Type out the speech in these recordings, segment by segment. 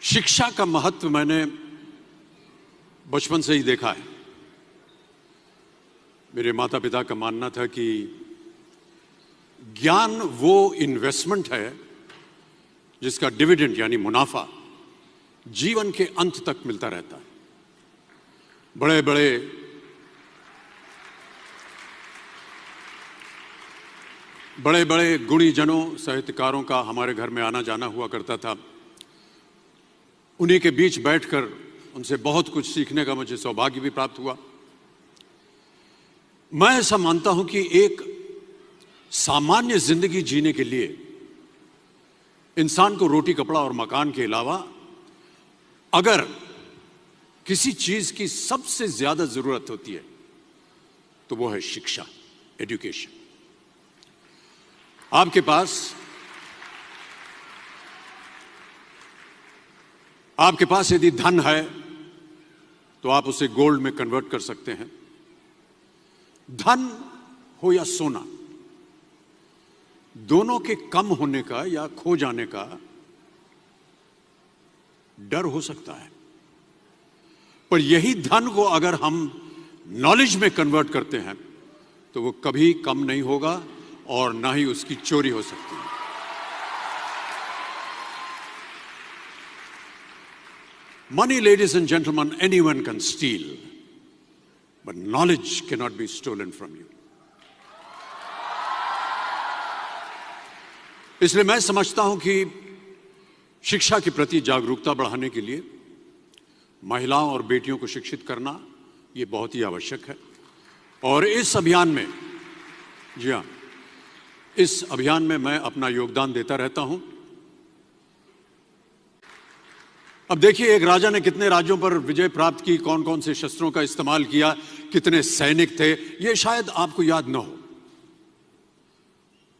शिक्षा का महत्व मैंने बचपन से ही देखा है। मेरे माता पिता का मानना था कि ज्ञान वो इन्वेस्टमेंट है जिसका डिविडेंड यानी मुनाफा जीवन के अंत तक मिलता रहता है। बड़े बड़े गुणीजनों साहित्यकारों का हमारे घर में आना जाना हुआ करता था। उन्हीं के बीच बैठकर उनसे बहुत कुछ सीखने का मुझे सौभाग्य भी प्राप्त हुआ। मैं ऐसा मानता हूं कि एक सामान्य जिंदगी जीने के लिए इंसान को रोटी कपड़ा और मकान के अलावा अगर किसी चीज की सबसे ज्यादा जरूरत होती है तो वो है शिक्षा, एजुकेशन। आपके पास यदि धन है तो आप उसे गोल्ड में कन्वर्ट कर सकते हैं। धन हो या सोना, दोनों के कम होने का या खो जाने का डर हो सकता है, पर यही धन को अगर हम नॉलेज में कन्वर्ट करते हैं तो वो कभी कम नहीं होगा और ना ही उसकी चोरी हो सकती है। Money, ladies and gentlemen, anyone can steal, but knowledge cannot be stolen from you. इसलिए मैं समझता हूं कि शिक्षा के प्रति जागरूकता बढ़ाने के लिए महिलाओं और बेटियों को शिक्षित करना ये बहुत ही आवश्यक है। और इस अभियान में, जी हां, इस अभियान में मैं अपना योगदान देता रहता हूं। अब देखिए, एक राजा ने कितने राज्यों पर विजय प्राप्त की, कौन कौन से शस्त्रों का इस्तेमाल किया, कितने सैनिक थे, यह शायद आपको याद न हो,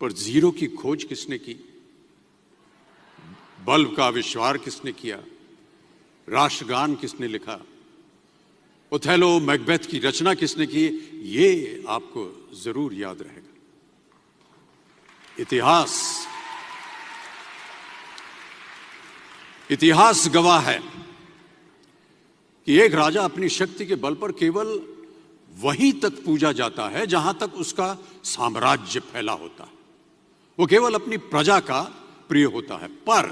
पर जीरो की खोज किसने की, बल्ब का आविष्कार किसने किया, राष्ट्रगान किसने लिखा, ओथेलो मैकबेथ की रचना किसने की, ये आपको जरूर याद रहेगा। इतिहास गवाह है कि एक राजा अपनी शक्ति के बल पर केवल वहीं तक पूजा जाता है जहां तक उसका साम्राज्य फैला होता है। वो केवल अपनी प्रजा का प्रिय होता है, पर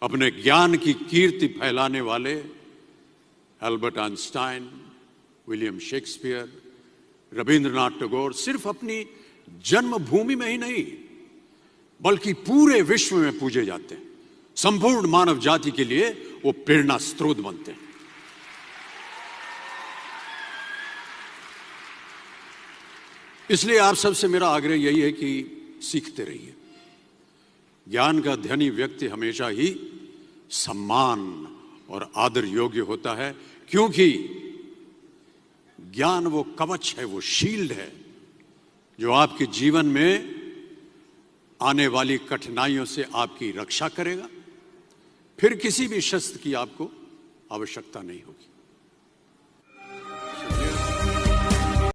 अपने ज्ञान की कीर्ति फैलाने वाले Albert Einstein, William Shakespeare, Rabindranath Tagore सिर्फ अपनी जन्मभूमि में ही नहीं बल्कि पूरे विश्व में पूजे जाते हैं। संपूर्ण मानव जाति के लिए वो प्रेरणा स्रोत बनते हैं। इसलिए आप सबसे मेरा आग्रह यही है कि सीखते रहिए। ज्ञान का धनी व्यक्ति हमेशा ही सम्मान और आदर योग्य होता है, क्योंकि ज्ञान वो कवच है, वो शील्ड है जो आपके जीवन में आने वाली कठिनाइयों से आपकी रक्षा करेगा। फिर किसी भी शस्त्र की आपको आवश्यकता नहीं होगी।